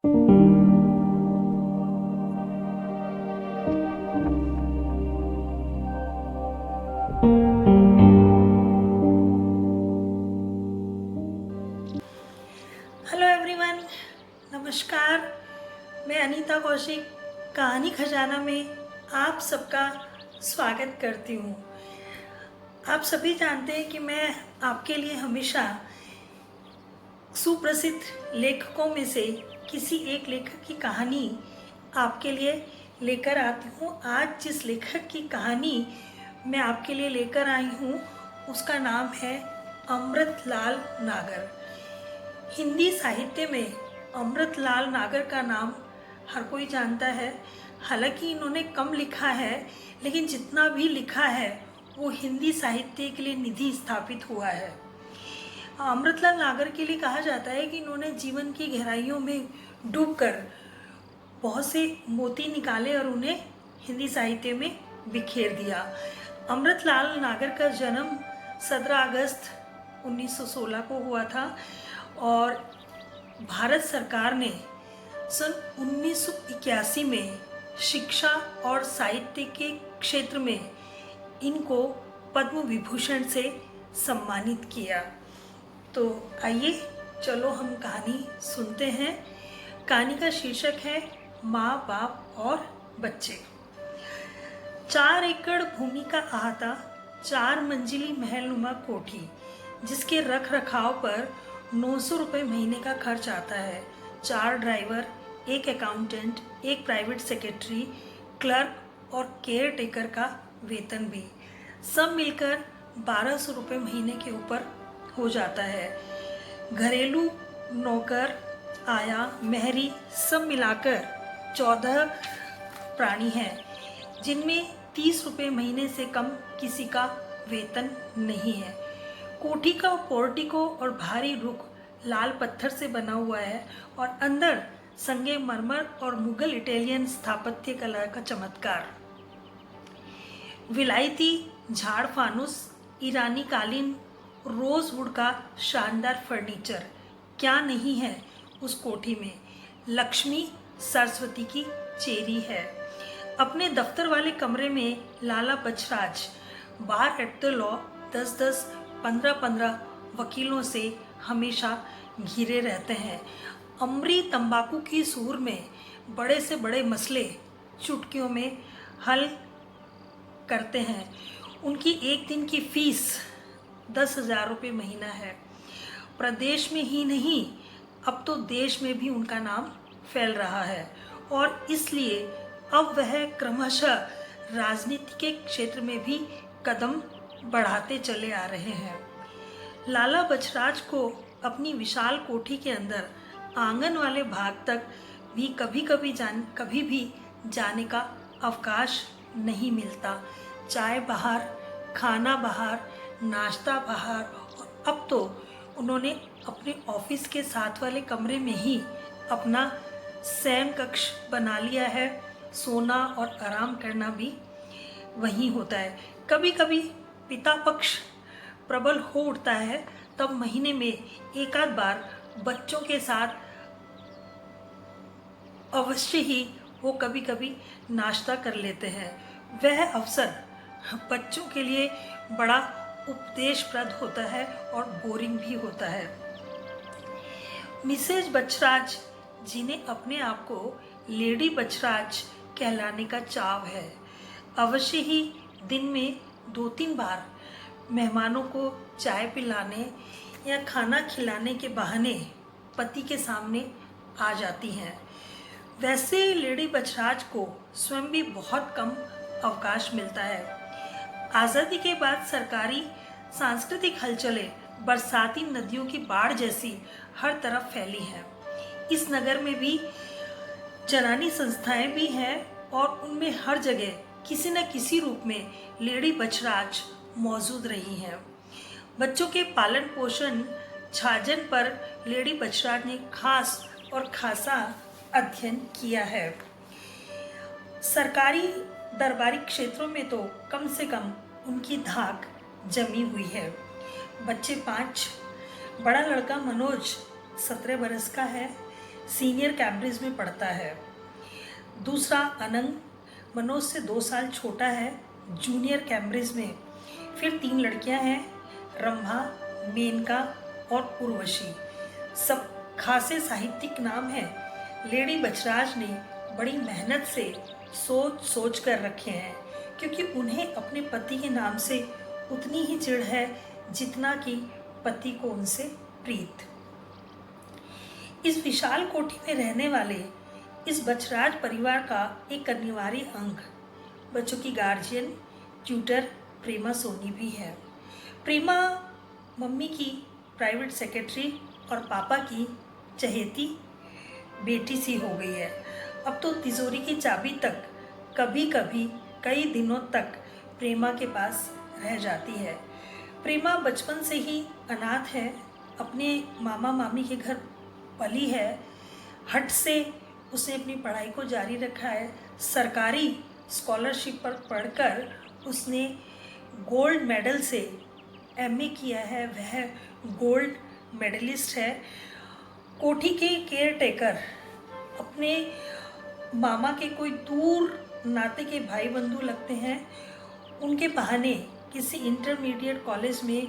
Hello everyone, नमस्कार। मैं अनीता कौशिक कहानी खजाना में आप सबका स्वागत करती हूँ। आप सभी जानते हैं कि मैं आपके लिए हमेशा सुप्रसिद्ध लेखकों में से किसी एक लेखक की कहानी आपके लिए लेकर आती हूँ। आज जिस लेखक की कहानी मैं आपके लिए लेकर आई हूँ उसका नाम है अमृतलाल नागर। हिंदी साहित्य में अमृतलाल नागर का नाम हर कोई जानता है। हालांकि इन्होंने कम लिखा है, लेकिन जितना भी लिखा है वो हिंदी साहित्य के लिए निधि स्थापित हुआ है। अमृतलाल नागर के लिए कहा जाता है कि इन्होंने जीवन की गहराइयों में डूबकर बहुत से मोती निकाले और उन्हें हिंदी साहित्य में बिखेर दिया। अमृतलाल नागर का जन्म 17 अगस्त 1916 को हुआ था और भारत सरकार ने सन 1981 में शिक्षा और साहित्य के क्षेत्र में इनको पद्म विभूषण से सम्मानित किया। तो आइए चलो हम कहानी सुनते हैं। कहानी का शीर्षक है माँ बाप और बच्चे। 4 एकड़ भूमि का अहाता 4 मंजिली महलनुमा कोठी, जिसके रख रखाव पर 900 रुपये महीने का खर्च आता है। 4 driver, 1 accountant, 1 private secretary, clerk और केयर टेकर का वेतन भी, सब मिलकर 1200 रुपये महीने के ऊपर हो जाता है। घरेलू नौकर, आया, मेहरी सब मिलाकर 14 प्राणी हैं, जिनमें 30 रुपये महीने से कम किसी का वेतन नहीं है। कोठी का पोर्टिको और भारी रुख लाल पत्थर से बना हुआ है और अंदर संगे मरमर और मुगल इटालियन स्थापत्य कला का चमत्कार। विलायती झाड़ फानुस, ईरानी कालीन, रोजवुड का शानदार फर्नीचर, क्या नहीं है उस कोठी में। लक्ष्मी सरस्वती की चेरी है। अपने दफ्तर वाले कमरे में लाला बछराज बार एट द लॉ 10-10, 15-15 वकीलों से हमेशा घिरे रहते हैं। अमरी तंबाकू की सूर में बड़े से बड़े मसले चुटकियों में हल करते हैं। उनकी एक दिन की फीस 10,000 रुपये महीना है। प्रदेश में ही नहीं, अब तो देश में भी उनका नाम फैल रहा है और इसलिए अब वह क्रमशः राजनीति के क्षेत्र में भी कदम बढ़ाते चले आ रहे हैं। लाला बछराज को अपनी विशाल कोठी के अंदर आंगन वाले भाग तक भी कभी भी जाने का अवकाश नहीं मिलता। चाय बाहर, खाना बाहर, नाश्ता बाहर, और अब तो उन्होंने अपने ऑफिस के साथ वाले कमरे में ही अपना शयन कक्ष बना लिया है। सोना और आराम करना भी वहीं होता है। कभी कभी पिता पक्ष प्रबल हो उठता है, तब महीने में एक आध बार बच्चों के साथ अवश्य ही वो कभी कभी नाश्ता कर लेते हैं। वह अवसर बच्चों के लिए बड़ा उपदेशप्रद होता है और बोरिंग भी होता है। मिसेज बछराज, जिन्हें अपने आप को लेडी बछराज कहलाने का चाव है, अवश्य ही दिन में 2-3 बार मेहमानों को चाय पिलाने या खाना खिलाने के बहाने पति के सामने आ जाती हैं। वैसे लेडी बछराज को स्वयं भी बहुत कम अवकाश मिलता है। आज़ादी के बाद सरकारी सांस्कृतिक हलचलें बरसाती नदियों की बाढ़ जैसी हर तरफ फैली हैं। इस नगर में भी जनानी संस्थाएं भी हैं और उनमें हर जगह किसी न किसी रूप में लेडी बछराज मौजूद रही हैं। बच्चों के पालन पोषण छाजन पर लेडी बछराज ने खास और खासा अध्ययन किया है। सरकारी दरबारी क्षेत्रों में तो कम से कम उनकी धाक जमी हुई है। बच्चे 5, बड़ा लड़का मनोज 17 बरस का है, सीनियर कैम्ब्रिज में पढ़ता है। दूसरा अनंग मनोज से 2 साल छोटा है, जूनियर कैम्ब्रिज में। फिर 3 लड़कियां हैं, रंभा, मेनका और उर्वशी। सब खासे साहित्यिक नाम हैं। लेडी बछराज ने बड़ी मेहनत से सोच सोच कर रखे हैं, क्योंकि उन्हें अपने पति के नाम से उतनी ही चिढ़ है जितना कि पति को उनसे प्रीत। इस विशाल कोठी में रहने वाले इस बछराज परिवार का एक अनिवार्य अंग बच्चों की गार्जियन ट्यूटर प्रेमा सोनी भी है। प्रेमा मम्मी की प्राइवेट सेक्रेटरी और पापा की चहेती बेटी सी हो गई है। अब तो तिजोरी की चाबी तक कभी कभी कई दिनों तक प्रेमा के पास रह जाती है। प्रेमा बचपन से ही अनाथ है, अपने मामा मामी के घर पली है। हट से उसने अपनी पढ़ाई को जारी रखा है। सरकारी स्कॉलरशिप पर पढ़कर उसने गोल्ड मेडल से एमए किया है, वह गोल्ड मेडलिस्ट है। कोठी के केयर टेकर अपने मामा के कोई दूर नाते के भाई बंधु लगते हैं। उनके बहाने किसी इंटरमीडिएट कॉलेज में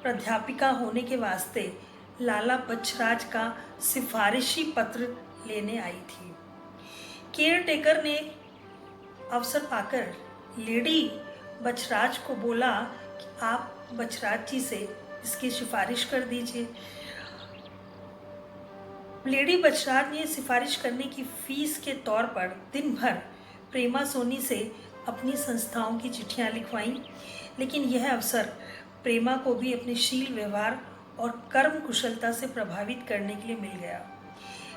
प्राध्यापिका होने के वास्ते लाला बछराज का सिफारिशी पत्र लेने आई थी। केयर टेकर ने अवसर पाकर लेडी बछराज को बोला कि आप बछराज जी से इसकी सिफारिश कर दीजिए। लेडी बछराज ने सिफारिश करने की फीस के तौर पर दिन भर प्रेमा सोनी से अपनी संस्थाओं की चिट्ठियां लिखवाईं, लेकिन यह अवसर प्रेमा को भी अपने शील व्यवहार और कर्म कुशलता से प्रभावित करने के लिए मिल गया।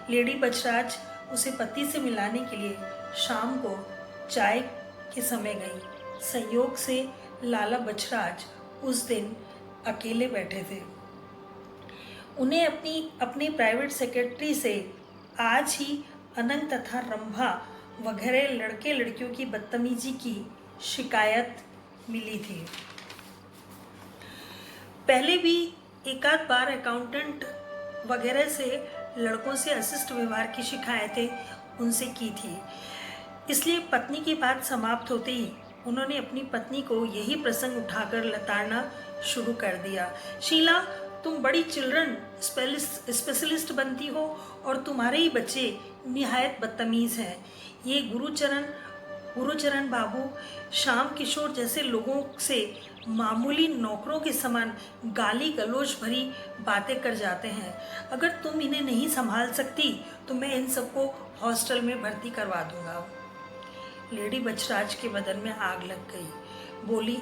लेडी बछराज उसे पति से मिलाने के लिए शाम को चाय के समय गई। संयोग से लाला बछराज उस दिन अकेले बैठे थे। उन्हें अपनी प्राइवेट सेक्रेटरी से आज ही अनंत तथा रंभा वगैरह लड़के लड़कियों की बदतमीजी की शिकायत मिली थी। पहले भी एकाध बार अकाउंटेंट वगैरह से लड़कों से अशिष्ट व्यवहार की शिकायतें उनसे की थी। इसलिए पत्नी की बात समाप्त होते ही उन्होंने अपनी पत्नी को यही प्रसंग उठाकर लताड़ना शुरू कर दिया। शीला, तुम बड़ी चिल्ड्रन स्पेशलिस्ट बनती हो और तुम्हारे ही बच्चे निहायत बदतमीज़ हैं। ये गुरुचरण बाबू श्याम किशोर जैसे लोगों से मामूली नौकरों के समान गाली गलौज भरी बातें कर जाते हैं। अगर तुम इन्हें नहीं संभाल सकती तो मैं इन सबको हॉस्टल में भर्ती करवा दूंगा। लेडी बछराज के बदन में आग लग गई। बोली,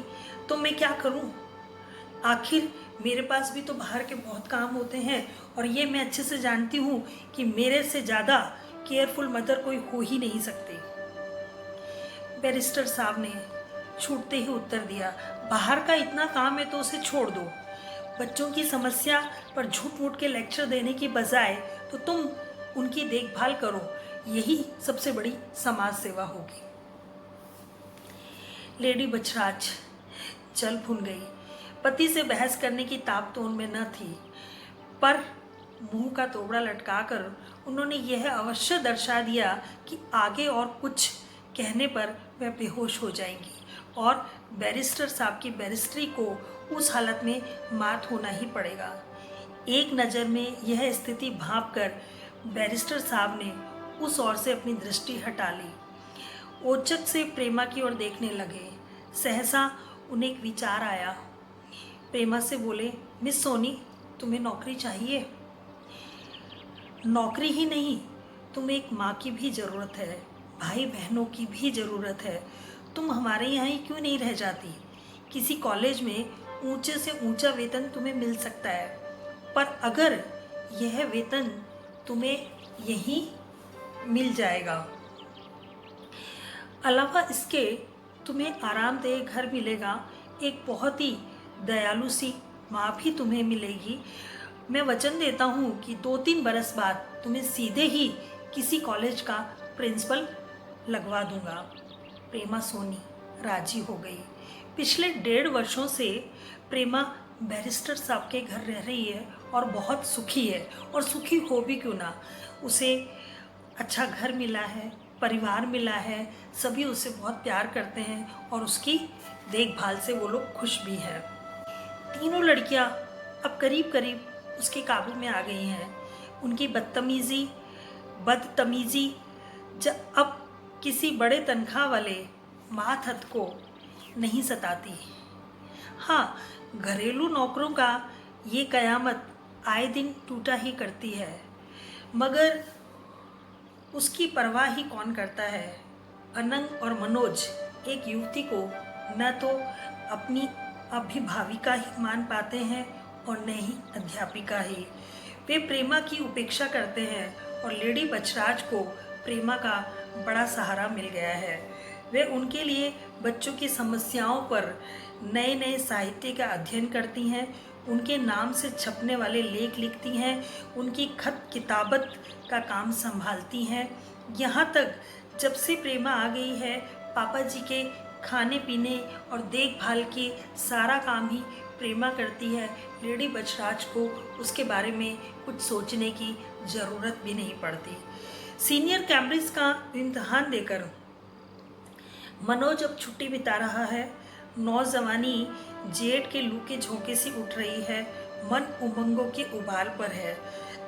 तो मैं क्या करूं? आखिर मेरे पास भी तो बाहर के बहुत काम होते हैं और ये मैं अच्छे से जानती हूँ कि मेरे से ज़्यादा केयरफुल मदर कोई हो ही नहीं सकती। बैरिस्टर साहब ने छूटते ही उत्तर दिया, बाहर का इतना काम है तो उसे छोड़ दो। बच्चों की समस्या पर झूठ मूठ के लेक्चर देने की बजाय तो तुम उनकी देखभाल करो, यही सबसे बड़ी समाज सेवा होगी। लेडी बछराज जल भुन गई। पति से बहस करने की ताक तो उनमें न थी, पर मुंह का तोबड़ा लटकाकर उन्होंने यह अवश्य दर्शा दिया कि आगे और कुछ कहने पर वह बेहोश हो जाएंगी और बैरिस्टर साहब की बैरिस्ट्री को उस हालत में मात होना ही पड़ेगा। एक नज़र में यह स्थिति भांपकर बैरिस्टर साहब ने उस ओर से अपनी दृष्टि हटा ली। औचक से प्रेमा की ओर देखने लगे। सहसा उन्हें एक विचार आया। प्रेमा से बोले, मिस सोनी, तुम्हें नौकरी चाहिए? नौकरी ही नहीं, तुम्हें एक माँ की भी ज़रूरत है, भाई बहनों की भी ज़रूरत है। तुम हमारे यहाँ ही क्यों नहीं रह जाती? किसी कॉलेज में ऊंचे से ऊंचा वेतन तुम्हें मिल सकता है, पर अगर यह वेतन तुम्हें यहीं मिल जाएगा, अलावा इसके तुम्हें आरामदेह घर मिलेगा, एक बहुत ही दयालु सी माँ भी तुम्हें मिलेगी। मैं वचन देता हूँ कि 2-3 बरस बाद तुम्हें सीधे ही किसी कॉलेज का प्रिंसिपल लगवा दूंगा। प्रेमा सोनी राजी हो गई। पिछले 1.5 वर्षों से प्रेमा बैरिस्टर साहब के घर रह रही है और बहुत सुखी है, और सुखी हो भी क्यों ना, उसे अच्छा घर मिला है, परिवार मिला है, सभी उसे बहुत प्यार करते हैं और उसकी देखभाल से वो लोग खुश भी हैं। तीनों लड़कियां अब करीब करीब उसके काबू में आ गई हैं। उनकी बदतमीजी अब किसी बड़े तनख्वाह वाले मातहत को नहीं सताती। हाँ, घरेलू नौकरों का ये कयामत आए दिन टूटा ही करती है, मगर उसकी परवाह ही कौन करता है। अनंग और मनोज एक युवती को न तो अपनी अभिभाविका ही मान पाते हैं और न ही अध्यापिका ही। वे प्रेमा की उपेक्षा करते हैं और लेडी बछराज को प्रेमा का बड़ा सहारा मिल गया है। वे उनके लिए बच्चों की समस्याओं पर नए नए साहित्य का अध्ययन करती हैं, उनके नाम से छपने वाले लेख लिखती हैं, उनकी खत किताबत का काम संभालती हैं। यहाँ तक जब से प्रेमा आ गई है, पापा जी के खाने पीने और देखभाल के सारा काम ही प्रेमा करती है। लेडी बछराज को उसके बारे में कुछ सोचने की ज़रूरत भी नहीं पड़ती। सीनियर कैम्ब्रिज का इम्तहान देकर मनोज अब छुट्टी बिता रहा है। नौजवानी जेठ के लू के झोंके से उठ रही है, मन उमंगों के उबाल पर है,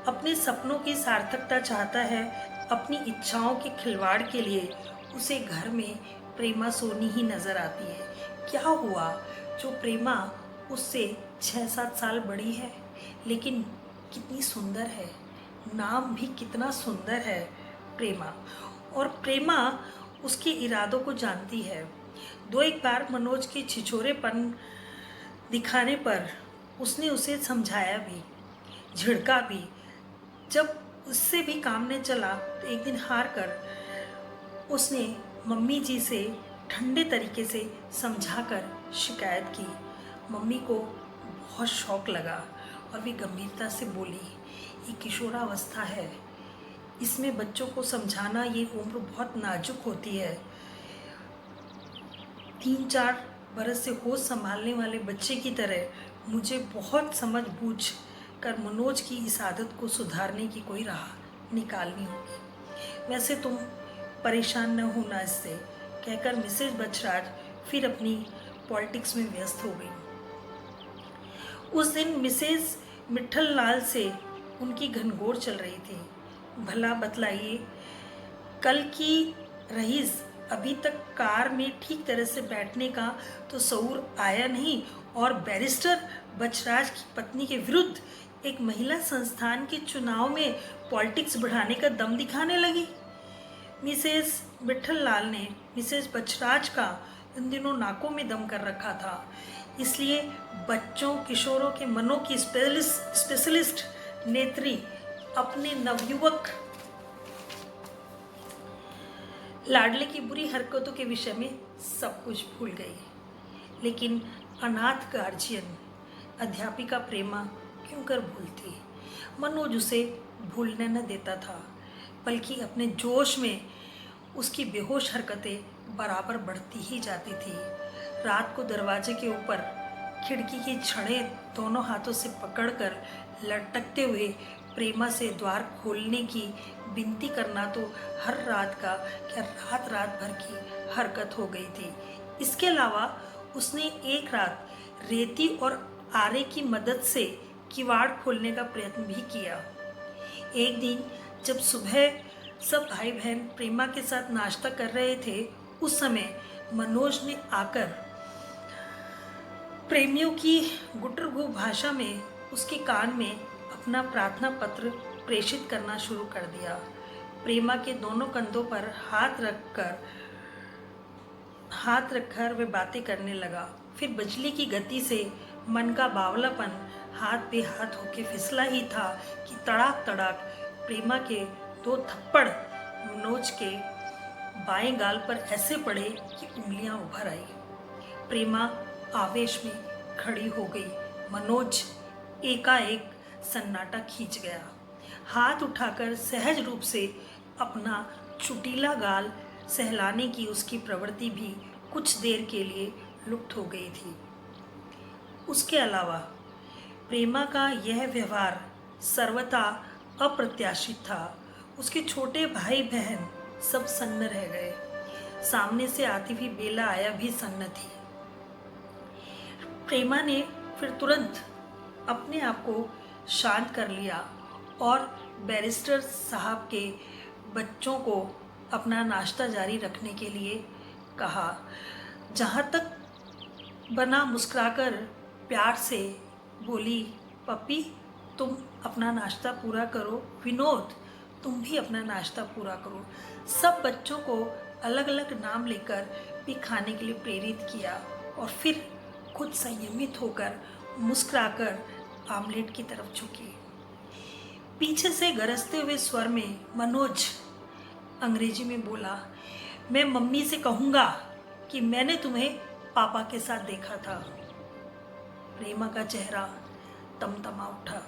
अपने सपनों की सार्थकता चाहता है। अपनी इच्छाओं के खिलवाड़ के लिए उसे घर में प्रेमा सोनी ही नजर आती है। क्या हुआ जो प्रेमा उससे 6-7 साल बड़ी है, लेकिन कितनी सुंदर है, नाम भी कितना सुंदर है प्रेमा। और प्रेमा उसके इरादों को जानती है। दो एक बार मनोज के छिछोरेपन दिखाने पर उसने उसे समझाया भी, झिड़का भी। जब उससे भी काम नहीं चला तो एक दिन हार कर उसने मम्मी जी से ठंडे तरीके से समझाकर शिकायत की। मम्मी को बहुत शौक लगा और वे गंभीरता से बोली, ये किशोरावस्था है, इसमें बच्चों को समझाना, ये उम्र बहुत नाजुक होती है। 3-4 बरस से होश संभालने वाले बच्चे की तरह मुझे बहुत समझ बूझ कर मनोज की इस आदत को सुधारने की कोई राह निकालनी होगी। वैसे तुम परेशान न होना इससे, कहकर मिसेज बछराज फिर अपनी पॉलिटिक्स में व्यस्त हो गई। उस दिन मिसेज मिट्ठल लाल से उनकी घनघोर चल रही थी। भला बतलाइए, कल की रईस अभी तक कार में ठीक तरह से बैठने का तो शऊर आया नहीं, और बैरिस्टर बछराज की पत्नी के विरुद्ध एक महिला संस्थान के चुनाव में पॉलिटिक्स बढ़ाने का दम दिखाने लगी। मिसेज मिट्ठल लाल ने मिसेज बछराज का इन दिनों नाकों में दम कर रखा था, इसलिए बच्चों किशोरों के मनों की स्पेशलिस्ट नेत्री अपने नवयुवक लाडले की बुरी हरकतों के विषय में सब कुछ भूल गई। लेकिन अनाथ गार्जियन अध्यापिका प्रेमा क्यों कर भूलती। मनोज उसे भूलने न देता था, बल्कि अपने जोश में उसकी बेहोश हरकतें बराबर बढ़ती ही जाती थी। रात को दरवाजे के ऊपर खिड़की की छड़ें दोनों हाथों से पकड़कर लटकते हुए प्रेमा से द्वार खोलने की विनती करना तो हर रात का क्या रात भर की हरकत हो गई थी। इसके अलावा उसने एक रात रेती और आरे की मदद से किवाड़ खोलने का प्रयत्न भी किया। एक दिन जब सुबह सब भाई बहन प्रेमा के साथ नाश्ता कर रहे थे, उस समय मनोज ने आकर प्रेमियों की गुटरगु भाषा में उसके कान में अपना प्रार्थना पत्र प्रेषित करना शुरू कर दिया। प्रेमा के दोनों कंधों पर हाथ रखकर वे बातें करने लगा। फिर बिजली की गति से मन का बावलापन हाथ पे हाथ होके फिसला ही था कि तड़ाक तड़ाक प्रेमा के 2 थप्पड़ मनोज के बाएं गाल पर ऐसे पड़े कि उंगलियां उभर आई। प्रेमा आवेश में खड़ी हो गई। मनोज एकाएक सन्नाटा खींच गया। हाथ उठाकर सहज रूप से अपना चुटीला गाल सहलाने की उसकी प्रवृत्ति भी कुछ देर के लिए लुप्त हो गई थी। उसके अलावा प्रेमा का यह व्यवहार सर्वथा अप्रत्याशित था। उसके छोटे भाई बहन सब सन्न रह गए। सामने से आती हुई बेला आया भी सन्न थी। प्रेमा ने फिर तुरंत अपने आप को शांत कर लिया और बैरिस्टर साहब के बच्चों को अपना नाश्ता जारी रखने के लिए कहा। जहाँ तक बना मुस्कुराकर प्यार से बोली, पप्पी तुम अपना नाश्ता पूरा करो, विनोद तुम भी अपना नाश्ता पूरा करो। सब बच्चों को अलग अलग नाम लेकर भी खाने के लिए प्रेरित किया और फिर खुद संयमित होकर मुस्कुराकर आमलेट की तरफ झुकी। पीछे से गरजते हुए स्वर में मनोज अंग्रेजी में बोला, मैं मम्मी से कहूँगा कि मैंने तुम्हें पापा के साथ देखा था। प्रेमा का चेहरा तमतमा उठा।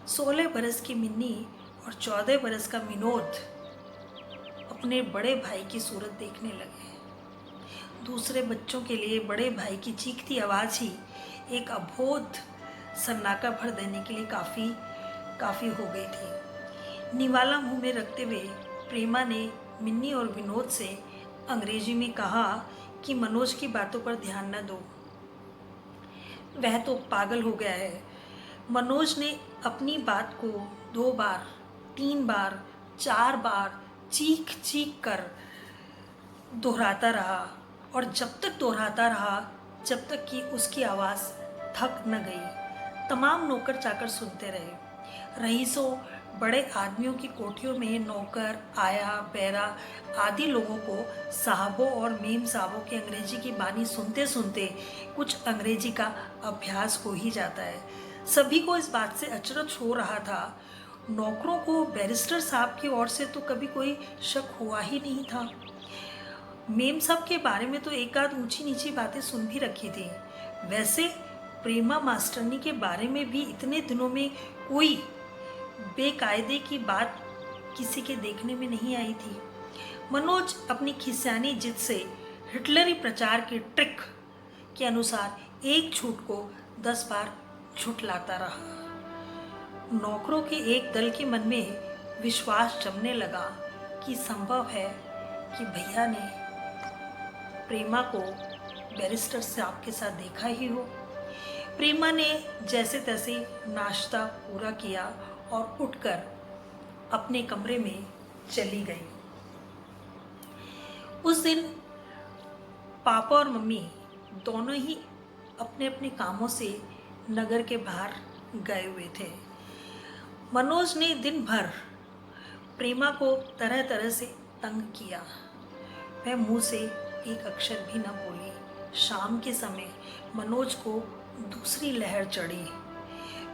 16 बरस की मिन्नी और 14 बरस का विनोद अपने बड़े भाई की सूरत देखने लगे। दूसरे बच्चों के लिए बड़े भाई की चीखती आवाज़ ही एक अबोध सन्नाटा भर देने के लिए काफ़ी हो गई थी। निवाला मुंह में रखते हुए प्रेमा ने मिन्नी और विनोद से अंग्रेजी में कहा कि मनोज की बातों पर ध्यान न दो, वह तो पागल हो गया है। मनोज ने अपनी बात को 2 बार, 3 बार, 4 बार चीख चीख कर दोहराता रहा और जब तक दोहराता रहा जब तक कि उसकी आवाज़ थक न गई। तमाम नौकर चाकर सुनते रहे। रईसों, बड़े आदमियों की कोठियों में नौकर, आया, बैरा आदि लोगों को साहबों और मेम साहबों की अंग्रेजी की बानी सुनते सुनते कुछ अंग्रेजी का अभ्यास हो ही जाता है। सभी को इस बात से अचरज हो रहा था। नौकरों को बैरिस्टर साहब की ओर से तो कभी कोई शक हुआ ही नहीं था। मेम साहब के बारे में तो एक आध ऊंची नीची बातें सुन भी रखी थी। वैसे प्रेमा मास्टरनी के बारे में भी इतने दिनों में कोई बेकायदे की बात किसी के देखने में नहीं आई थी। मनोज अपनी खिसियानी जिद से हिटलरी प्रचार के ट्रिक के अनुसार एक झूठ को 10 बार झुठलाता रहा। नौकरों के एक दल के मन में विश्वास जमने लगा कि संभव है कि भैया ने प्रेमा को बैरिस्टर साहब के साथ देखा ही हो। प्रेमा ने जैसे तैसे नाश्ता पूरा किया और उठकर अपने कमरे में चली गई। उस दिन पापा और मम्मी दोनों ही अपने अपने कामों से नगर के बाहर गए हुए थे। मनोज ने दिन भर प्रेमा को तरह तरह से तंग किया। वह मुंह से एक अक्षर भी न बोली। शाम के समय मनोज को दूसरी लहर चढ़ी।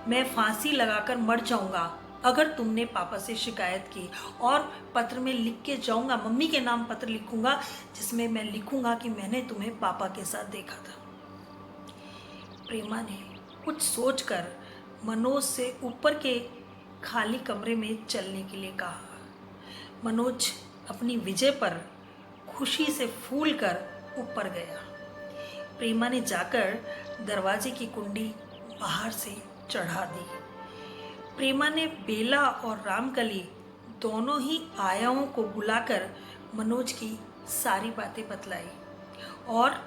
मैं फांसी लगाकर मर जाऊंगा अगर तुमने पापा से शिकायत की, और पत्र में लिख के जाऊंगा, मम्मी के नाम पत्र लिखूंगा जिसमें मैं लिखूंगा कि मैंने तुम्हें पापा के साथ देखा था। प्रेमा ने कुछ सोचकर मनोज से ऊपर के खाली कमरे में चलने के लिए कहा। मनोज अपनी विजय पर खुशी से फूल कर ऊपर गया। प्रेमा ने जाकर दरवाजे की कुंडी बाहर से चढ़ा दी। प्रेमा ने बेला और रामकली दोनों ही आयाओं को बुलाकर मनोज की सारी बातें बतलाई और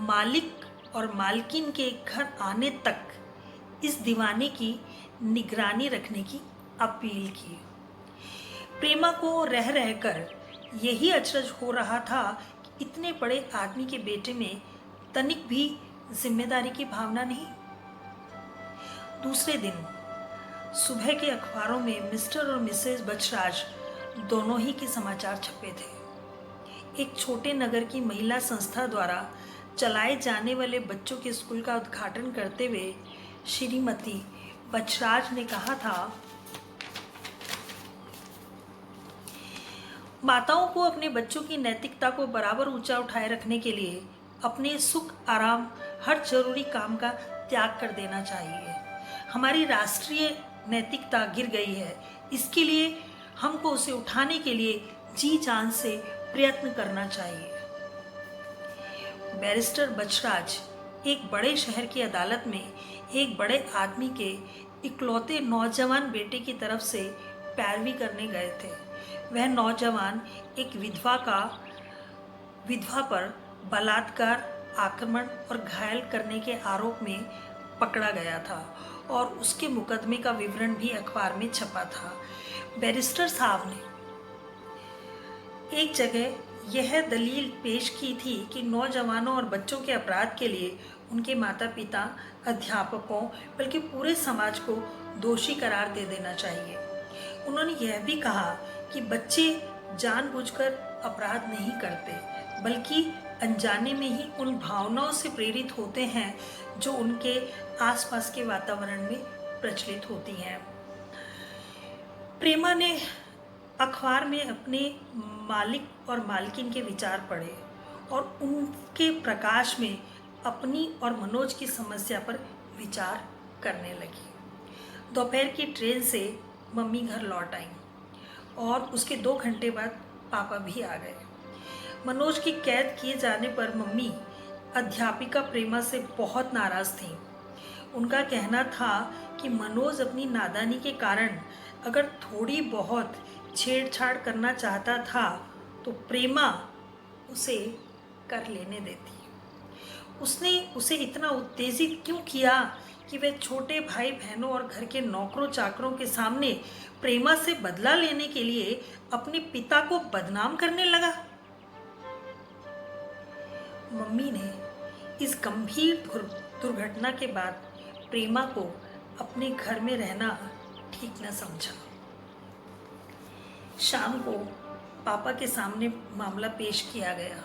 मालिक और मालकिन के घर आने तक इस दीवाने की निगरानी रखने की अपील की। प्रेमा को रह रहकर यही अचरज हो रहा था कि इतने बड़े आदमी के बेटे में तनिक भी जिम्मेदारी की भावना नहीं। दूसरे दिन सुबह के अखबारों में मिस्टर और मिसेस बछराज दोनों ही के समाचार छपे थे। एक छोटे नगर की महिला संस्था द्वारा चलाए जाने वाले बच्चों के स्कूल का उद्घाटन करते हुए श्रीमती बछराज ने कहा था, माताओं को अपने बच्चों की नैतिकता को बराबर ऊंचा उठाए रखने के लिए अपने सुख आराम हर जरूरी काम का त्याग कर देना चाहिए। हमारी राष्ट्रीय नैतिकता गिर गई है, इसके लिए हमको उसे उठाने के लिए जी जान से प्रयत्न करना चाहिए। बैरिस्टर बछराज एक बड़े शहर की अदालत में एक बड़े आदमी के इकलौते नौजवान बेटे की तरफ से पैरवी करने गए थे। वह नौजवान एक विधवा पर बलात्कार, आक्रमण और घायल करने के आरोप में पकड़ा गया था और उसके मुकदमे का विवरण भी अखबार में छपा था। बैरिस्टर साहब ने एक जगह यह दलील पेश की थी कि नौजवानों और बच्चों के अपराध के लिए उनके माता पिता, अध्यापकों, बल्कि पूरे समाज को दोषी करार दे देना चाहिए। उन्होंने यह भी कहा कि बच्चे जानबूझकर अपराध नहीं करते, बल्कि अनजाने में ही उन भावनाओं से प्रेरित होते हैं जो उनके आसपास के वातावरण में प्रचलित होती हैं। प्रेमा ने अखबार में अपने मालिक और मालकिन के विचार पढ़े और उनके प्रकाश में अपनी और मनोज की समस्या पर विचार करने लगी। दोपहर की ट्रेन से मम्मी घर लौट आई और उसके 2 घंटे बाद पापा भी आ गए। मनोज की कैद किए जाने पर मम्मी अध्यापिका प्रेमा से बहुत नाराज थीं। उनका कहना था कि मनोज अपनी नादानी के कारण अगर थोड़ी बहुत छेड़छाड़ करना चाहता था तो प्रेमा उसे कर लेने देती। उसने उसे इतना उत्तेजित क्यों किया कि वह छोटे भाई बहनों और घर के नौकरों चाकरों के सामने प्रेमा से बदला लेने के लिए अपने पिता को बदनाम करने लगा। मम्मी ने इस गंभीर दुर्घटना के बाद प्रेमा को अपने घर में रहना ठीक न समझा। शाम को पापा के सामने मामला पेश किया गया।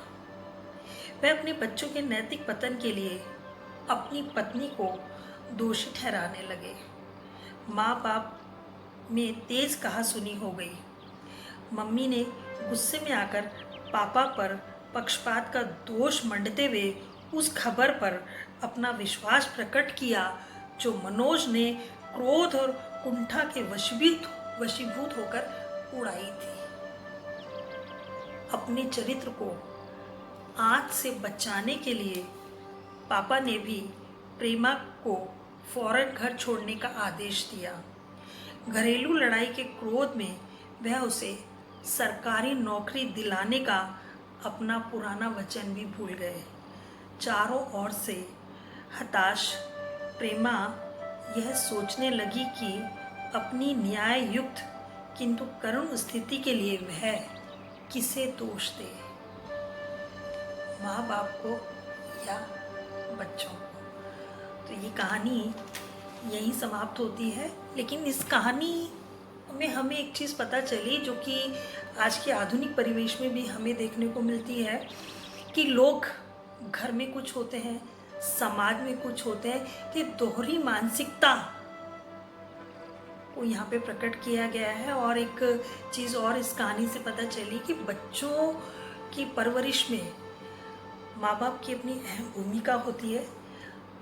वह अपने बच्चों के नैतिक पतन के लिए अपनी पत्नी को दोषी ठहराने लगे। माँ बाप में तेज कहासुनी हो गई। मम्मी ने गुस्से में आकर पापा पर पक्षपात का दोष मंडते हुए उस खबर पर अपना विश्वास प्रकट किया जो मनोज ने क्रोध और कुंठा के वशीभूत होकर उड़ाई थी। अपने चरित्र को आँच से बचाने के लिए पापा ने भी प्रेमा को फौरन घर छोड़ने का आदेश दिया। घरेलू लड़ाई के क्रोध में वह उसे सरकारी नौकरी दिलाने का अपना पुराना वचन भी भूल गए। चारों ओर से हताश प्रेमा यह सोचने लगी कि अपनी न्याय युक्त किंतु करुण स्थिति के लिए वह किसे दोष दे, माँ बाप को या बच्चों को। तो ये कहानी यहीं समाप्त होती है। लेकिन इस कहानी में हमें एक चीज़ पता चली जो कि आज के आधुनिक परिवेश में भी हमें देखने को मिलती है कि लोग घर में कुछ होते हैं, समाज में कुछ होते हैं, तो दोहरी मानसिकता को यहाँ पे प्रकट किया गया है। और एक चीज़ और इस कहानी से पता चली कि बच्चों की परवरिश में माँ बाप की अपनी अहम भूमिका होती है,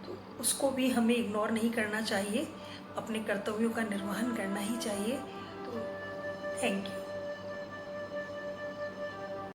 तो उसको भी हमें इग्नोर नहीं करना चाहिए, अपने कर्तव्यों का निर्वहन करना ही चाहिए। तो थैंक यू।